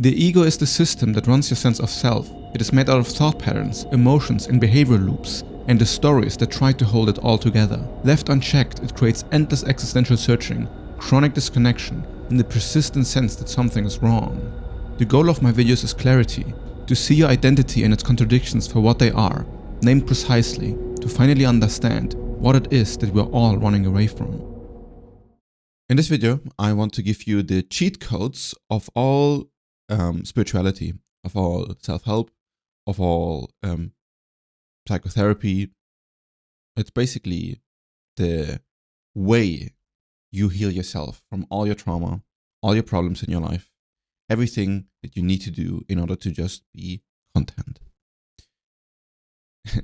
The ego is the system that runs your sense of self. It is made out of thought patterns, emotions, and behavioral loops, and the stories that try to hold it all together. Left unchecked, it creates endless existential searching, chronic disconnection, and the persistent sense that something is wrong. The goal of my videos is clarity, to see your identity and its contradictions for what they are, named precisely, to finally understand what it is that we're all running away from. In this video, I want to give you the cheat codes of all spirituality, of all self-help, of all psychotherapy. It's basically the way you heal yourself from all your trauma, all your problems in your life, everything that you need to do in order to just be content.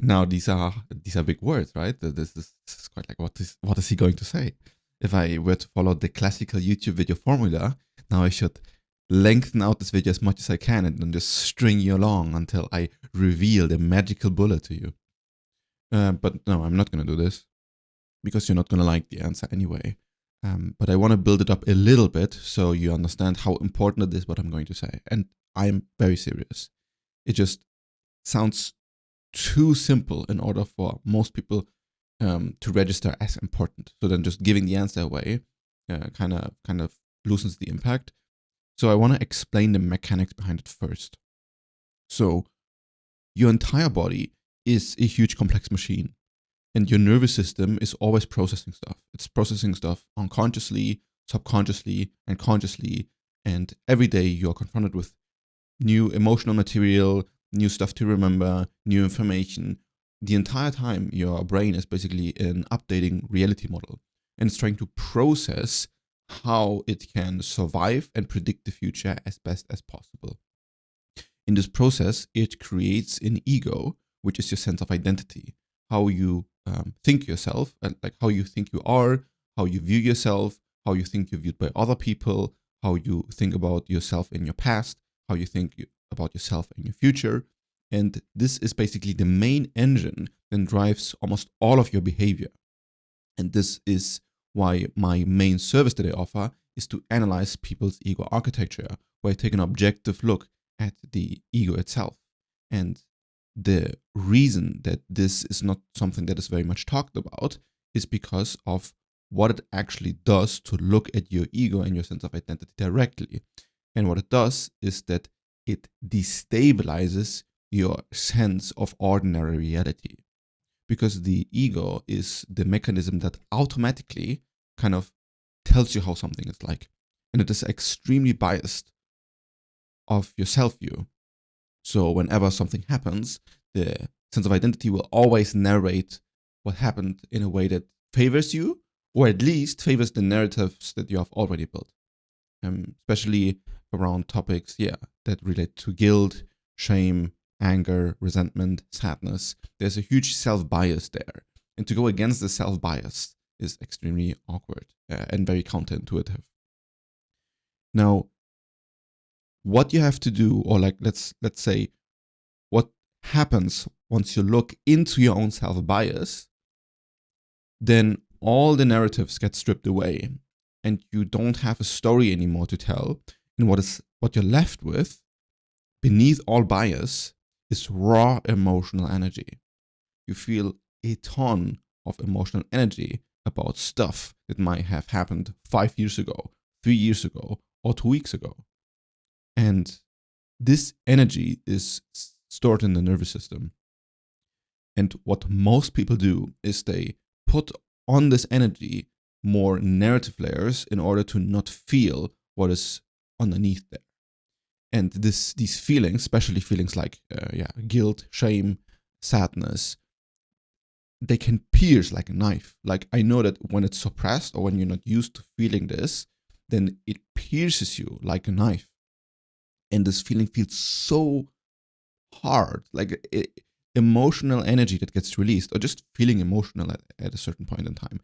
Now, these are big words, right? This is quite like, what is he going to say? If I were to follow the classical YouTube video formula, now I should lengthen out this video as much as I can and then just string you along until I reveal the magical bullet to you. But no, I'm not going to do this because you're not going to like the answer anyway. But I want to build it up a little bit so you understand how important it is what I'm going to say. And I'm very serious. It just sounds too simple in order for most people to register as important. So then just giving the answer away kind of loosens the impact. So I want to explain the mechanics behind it first. So your entire body is a huge complex machine, and your nervous system is always processing stuff. It's processing stuff unconsciously, subconsciously, and consciously. And every day you're confronted with new emotional material, new stuff to remember, new information. The entire time your brain is basically an updating reality model, and it's trying to process how it can survive and predict the future as best as possible. In this process, it creates an ego, which is your sense of identity, how you think yourself, like how you think you are, how you view yourself, how you think you're viewed by other people, how you think about yourself in your past, how you think about yourself in your future. And this is basically the main engine that drives almost all of your behavior. And this is why my main service that I offer is to analyze people's ego architecture, where I take an objective look at the ego itself. And the reason that this is not something that is very much talked about is because of what it actually does to look at your ego and your sense of identity directly. And what it does is that it destabilizes your sense of ordinary reality. Because the ego is the mechanism that automatically kind of tells you how something is like. And it is extremely biased of your self-view. So whenever something happens, the sense of identity will always narrate what happened in a way that favors you, or at least favors the narratives that you have already built. Especially around topics, that relate to guilt, shame, anger, resentment, sadness. There's a huge self-bias there. And to go against the self-bias is extremely awkward and very counterintuitive. Now, what you have to do, or like let's say what happens once you look into your own self-bias, then all the narratives get stripped away and you don't have a story anymore to tell. And what you're left with beneath all bias is raw emotional energy. You feel a ton of emotional energy about stuff that might have happened 5 years ago, 3 years ago, or 2 weeks ago. And this energy is stored in the nervous system. And what most people do is they put on this energy more narrative layers in order to not feel what is underneath there. And these feelings, especially feelings like guilt, shame, sadness, they can pierce like a knife. Like I know that when it's suppressed or when you're not used to feeling this, then it pierces you like a knife. And this feeling feels so hard, like emotional energy that gets released, or just feeling emotional at a certain point in time.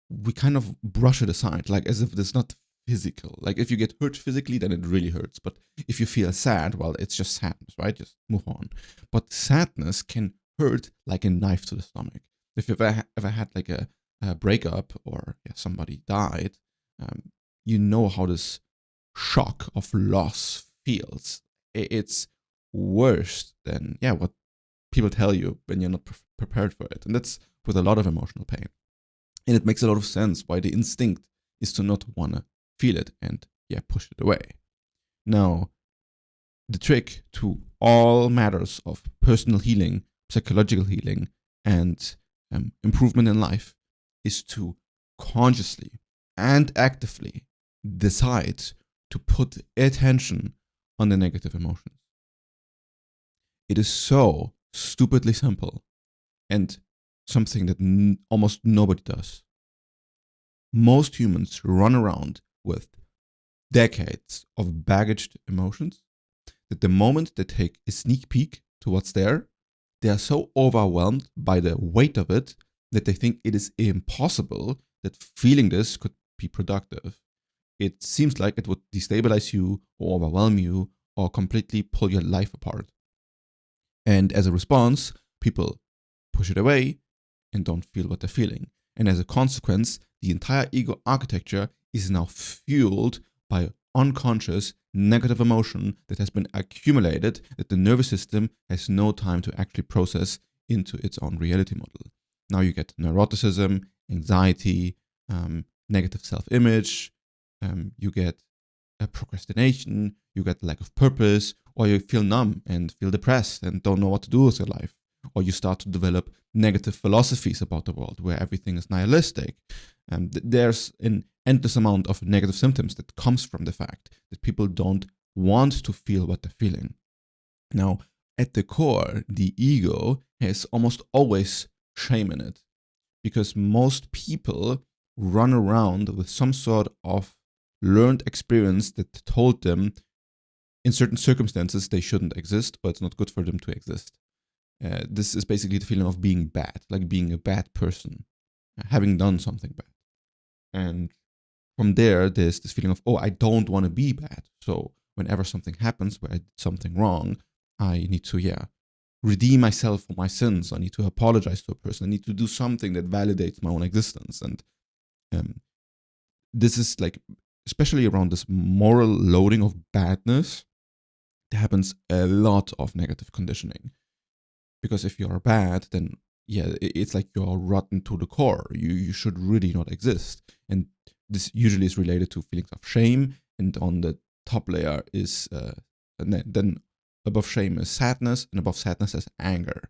We kind of brush it aside, like as if it's not physical. Like if you get hurt physically, then it really hurts. But if you feel sad, well, it's just sadness, right? Just move on. But sadness can hurt like a knife to the stomach. If you've ever had like a breakup or somebody died, you know how this shock of loss feels. It's worse than what people tell you when you're not prepared for it. And that's with a lot of emotional pain. And it makes a lot of sense why the instinct is to not want to feel it and push it away. Now, the trick to all matters of personal healing, psychological healing, and improvement in life is to consciously and actively decide to put attention on the negative emotions. It is so stupidly simple and something that almost nobody does. Most humans run around with decades of baggaged emotions that the moment they take a sneak peek to what's there, they are so overwhelmed by the weight of it that they think it is impossible that feeling this could be productive. It seems like it would destabilize you or overwhelm you or completely pull your life apart. And as a response, people push it away and don't feel what they're feeling. And as a consequence, the entire ego architecture is now fueled by unconscious negative emotion that has been accumulated that the nervous system has no time to actually process into its own reality model. Now you get neuroticism, anxiety, negative self-image, you get procrastination, you get lack of purpose, or you feel numb and feel depressed and don't know what to do with your life. Or you start to develop negative philosophies about the world where everything is nihilistic. There's an endless amount of negative symptoms that comes from the fact that people don't want to feel what they're feeling. Now, at the core, the ego has almost always shame in it because most people run around with some sort of learned experience that told them in certain circumstances they shouldn't exist or it's not good for them to exist. This is basically the feeling of being bad, like being a bad person, having done something bad. And from there's this feeling of, I don't want to be bad. So whenever something happens where I did something wrong, I need to, redeem myself for my sins. I need to apologize to a person. I need to do something that validates my own existence. And this is like, especially around this moral loading of badness, there happens a lot of negative conditioning. Because if you're bad, then it's like you're rotten to the core. You should really not exist. And this usually is related to feelings of shame. And on the top layer is, then above shame is sadness, and above sadness is anger.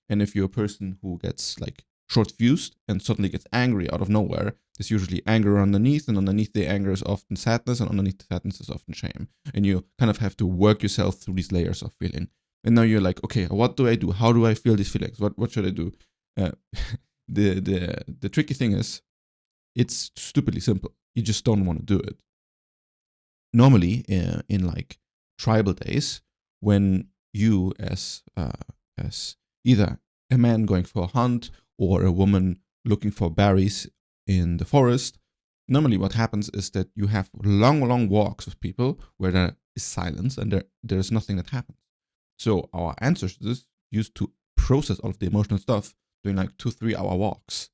And if you're a person who gets like short-fused and suddenly gets angry out of nowhere, there's usually anger underneath, and underneath the anger is often sadness, and underneath the sadness is often shame. And you kind of have to work yourself through these layers of feeling. And now you're like, okay, what do I do? How do I feel these feelings? What should I do? The tricky thing is, it's stupidly simple. You just don't want to do it. Normally, in like tribal days, when you as either a man going for a hunt or a woman looking for berries in the forest, normally what happens is that you have long walks with people where there is silence and there's nothing that happens. So our ancestors used to process all of the emotional stuff doing like 2-3 hour walks.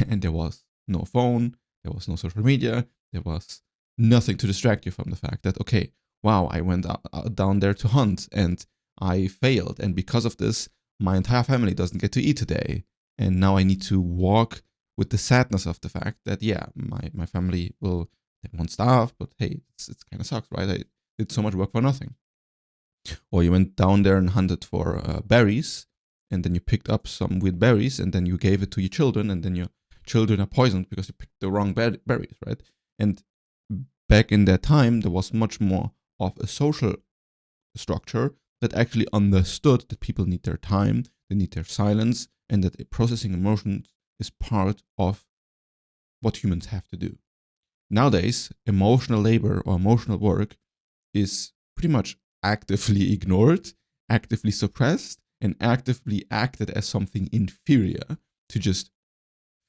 And there was no phone, there was no social media, there was nothing to distract you from the fact that, okay, wow, I went down there to hunt and I failed. And because of this, my entire family doesn't get to eat today. And now I need to walk with the sadness of the fact that, my family they won't starve, but hey, it kind of sucks, right? I did so much work for nothing. Or you went down there and hunted for berries, and then you picked up some weird berries, and then you gave it to your children, and then your children are poisoned because you picked the wrong berries, right? And back in that time, there was much more of a social structure that actually understood that people need their time, they need their silence, and that processing emotions is part of what humans have to do. Nowadays, emotional labor or emotional work is pretty much actively ignored, actively suppressed, and actively acted as something inferior to just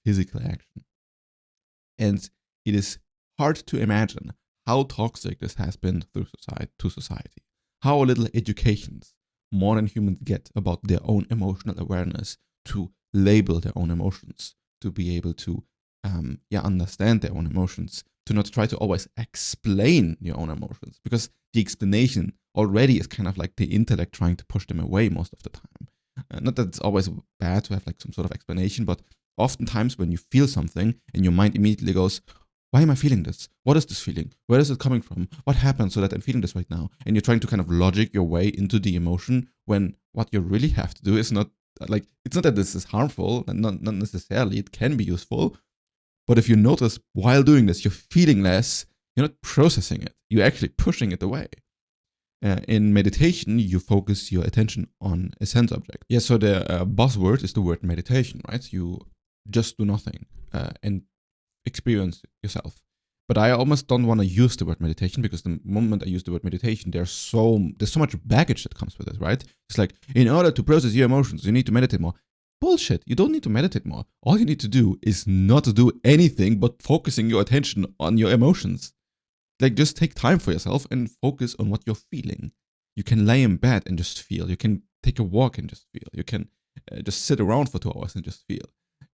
physical action. And it is hard to imagine how toxic this has been to society. How little educations modern humans get about their own emotional awareness, to label their own emotions, to be able to understand their own emotions, to not try to always explain your own emotions, because the explanation already is kind of like the intellect trying to push them away most of the time. Not that it's always bad to have like some sort of explanation, but oftentimes when you feel something and your mind immediately goes, why am I feeling this? What is this feeling? Where is it coming from? What happened so that I'm feeling this right now? And you're trying to kind of logic your way into the emotion when what you really have to do is not like, it's not that this is harmful, and not necessarily, it can be useful. But if you notice while doing this, you're feeling less, you're not processing it, you're actually pushing it away. In meditation, you focus your attention on a sense object. Yeah, so the buzzword is the word meditation, right? You just do nothing and experience yourself. But I almost don't want to use the word meditation, because the moment I use the word meditation, there's so much baggage that comes with it, right? It's like, in order to process your emotions, you need to meditate more. Bullshit. You don't need to meditate more. All you need to do is not to do anything but focusing your attention on your emotions. Like, just take time for yourself and focus on what you're feeling. You can lay in bed and just feel. You can take a walk and just feel. You can just sit around for 2 hours and just feel.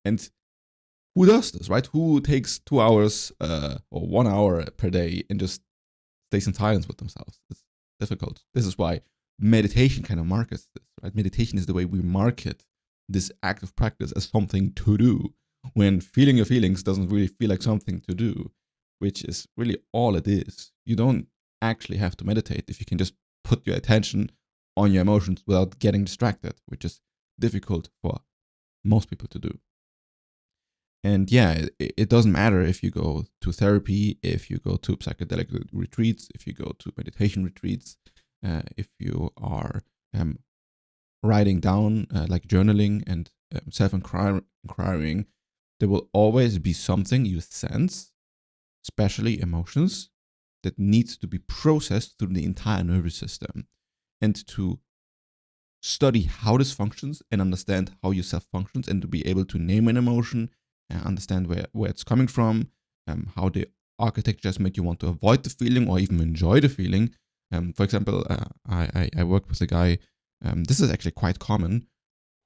And who does this, right? Who takes 2 hours or 1 hour per day and just stays in silence with themselves? It's difficult. This is why meditation kind of markets this, right? Meditation is the way we market this act of practice as something to do, when feeling your feelings doesn't really feel like something to do, which is really all it is. You don't actually have to meditate if you can just put your attention on your emotions without getting distracted, which is difficult for most people to do. And yeah, it doesn't matter if you go to therapy, if you go to psychedelic retreats, if you go to meditation retreats, if you are writing down, like journaling and self-inquiring, there will always be something you sense, especially emotions, that needs to be processed through the entire nervous system. And to study how this functions and understand how yourself functions, and to be able to name an emotion, understand where it's coming from, how the architecture has made you want to avoid the feeling or even enjoy the feeling. For example, I worked with a guy, this is actually quite common,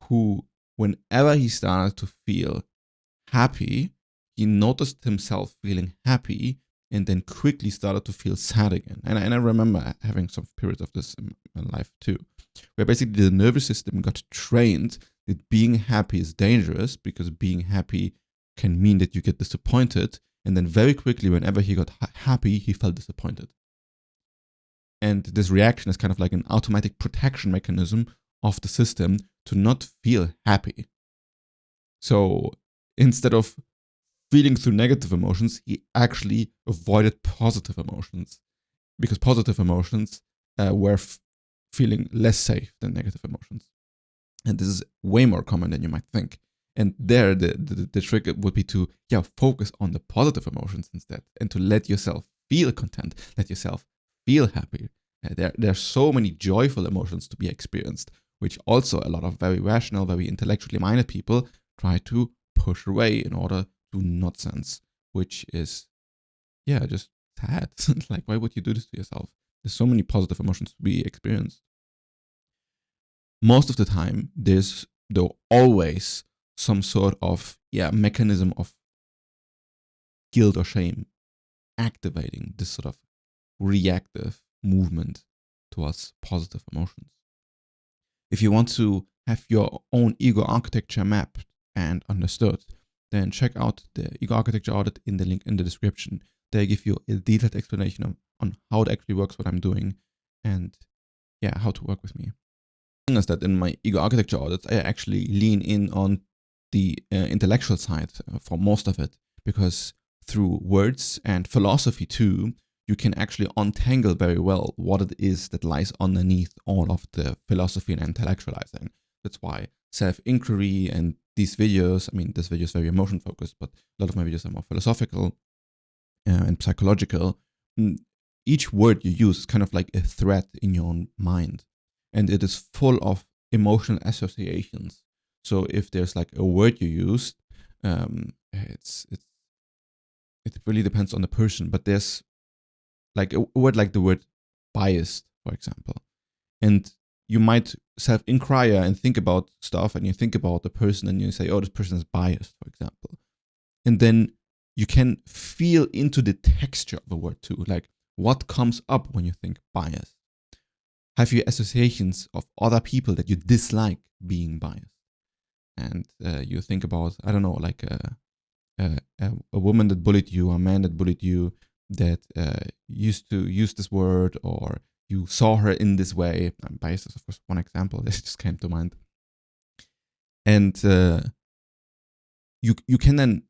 who, whenever he started to feel happy, he noticed himself feeling happy and then quickly started to feel sad again. And I remember having some periods of this in my life too, where basically the nervous system got trained that being happy is dangerous, because being happy can mean that you get disappointed. And then very quickly, whenever he got happy, he felt disappointed. And this reaction is kind of like an automatic protection mechanism of the system to not feel happy. So instead of feeling through negative emotions, he actually avoided positive emotions, because positive emotions were feeling less safe than negative emotions. And this is way more common than you might think. And there, the trick would be to focus on the positive emotions instead, and to let yourself feel content, let yourself feel happy. There are so many joyful emotions to be experienced, which also a lot of very rational, very intellectually minded people try to push away in order to not sense, which is, just sad. Like, why would you do this to yourself? There's so many positive emotions to be experienced. Most of the time, there's, though, always some sort of mechanism of guilt or shame activating this sort of reactive movement towards positive emotions. If you want to have your own ego architecture mapped and understood, then check out the Ego Architecture Audit in the link in the description. They give you a detailed explanation on how it actually works, what I'm doing, and how to work with me. The thing is that in my Ego Architecture Audit, I actually lean in on the intellectual side for most of it, because through words and philosophy too, you can actually untangle very well what it is that lies underneath all of the philosophy and intellectualizing. That's why self-inquiry and these videos, this video is very emotion focused, but a lot of my videos are more philosophical and psychological. Each word you use is kind of like a thread in your own mind, and it is full of emotional associations. So if there's like a word you use, it really depends on the person, but there's like a word like the word biased, for example. And you might self-inquire and think about stuff, and you think about the person and you say, oh, this person is biased, for example. And then you can feel into the texture of the word too, like what comes up when you think biased. have you associations of other people that you dislike being biased? And you think about, I don't know, like a woman that bullied you, a man that bullied you, that used to use this word, or you saw her in this way. Bias is, of course, one example that just came to mind. And you can then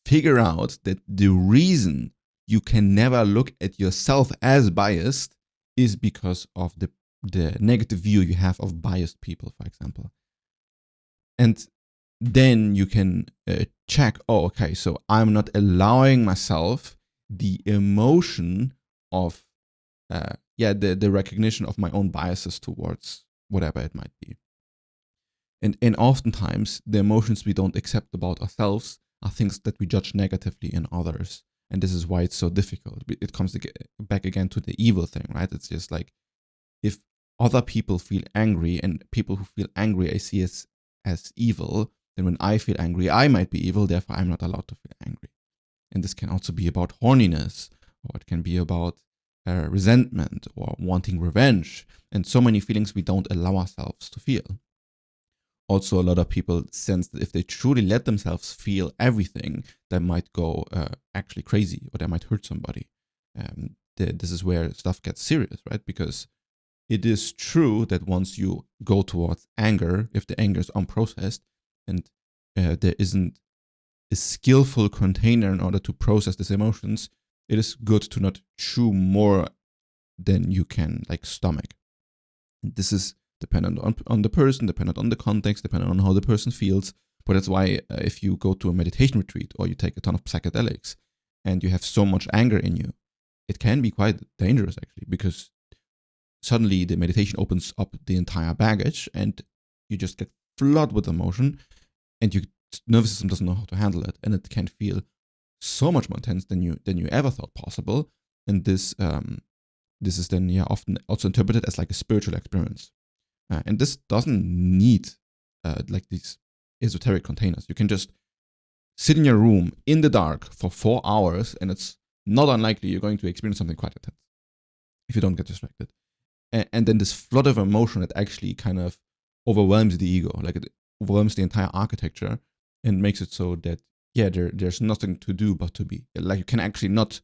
figure out that the reason you can never look at yourself as biased is because of the negative view you have of biased people, for example. And then you can check, oh, okay, so I'm not allowing myself the emotion of, the recognition of my own biases towards whatever it might be. And oftentimes, the emotions we don't accept about ourselves are things that we judge negatively in others. And this is why it's so difficult. It comes back again to the evil thing, right? It's just like, if other people feel angry, and people who feel angry I see as evil, then when I feel angry, I might be evil, therefore I'm not allowed to feel angry. And this can also be about horniness, or it can be about resentment, or wanting revenge, and so many feelings we don't allow ourselves to feel. Also, a lot of people sense that if they truly let themselves feel everything, they might go actually crazy, or they might hurt somebody. This is where stuff gets serious, right? Because it is true that once you go towards anger, if the anger is unprocessed, and there isn't a skillful container in order to process these emotions, it is good to not chew more than you can stomach. This is dependent on the person, dependent on the context, dependent on how the person feels. But that's why if you go to a meditation retreat, or you take a ton of psychedelics, and you have so much anger in you, it can be quite dangerous, actually, because suddenly the meditation opens up the entire baggage, and you just get flooded with emotion, and your nervous system doesn't know how to handle it, and it can feel so much more intense than you ever thought possible. And this is then often also interpreted as like a spiritual experience. And this doesn't need these esoteric containers. You can just sit in your room in the dark for 4 hours, and it's not unlikely you're going to experience something quite intense if you don't get distracted. And then this flood of emotion that actually kind of overwhelms the ego, like it overwhelms the entire architecture, and makes it so that there's nothing to do but to be. Like, you can actually not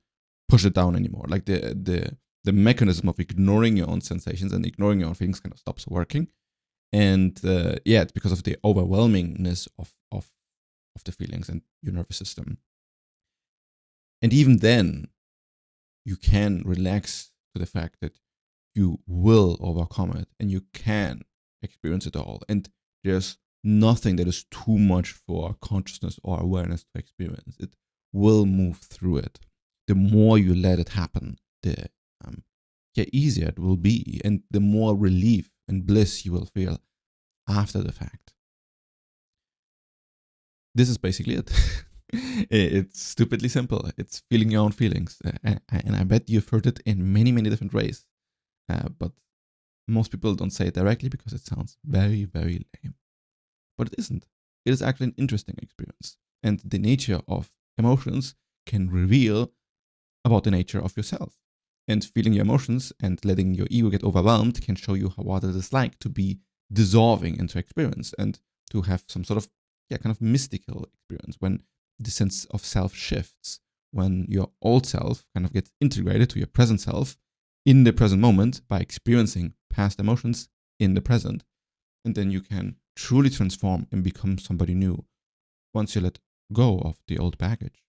push it down anymore. Like the mechanism of ignoring your own sensations and ignoring your own feelings kind of stops working. And it's because of the overwhelmingness of the feelings and your nervous system. And even then, you can relax to the fact that you will overcome it, and you can experience it all. And there's nothing that is too much for consciousness or awareness to experience. It will move through it. The more you let it happen, the easier it will be, and the more relief and bliss you will feel after the fact. This is basically it. It's stupidly simple. It's feeling your own feelings. And I bet you've heard it in many, many different ways. But most people don't say it directly because it sounds very, very lame. But it isn't. It is actually an interesting experience. And the nature of emotions can reveal about the nature of yourself. And feeling your emotions and letting your ego get overwhelmed can show you what it is like to be dissolving into experience, and to have some sort of kind of mystical experience when the sense of self shifts, when your old self kind of gets integrated to your present self in the present moment by experiencing past emotions in the present. And then you can truly transform and become somebody new once you let go of the old baggage.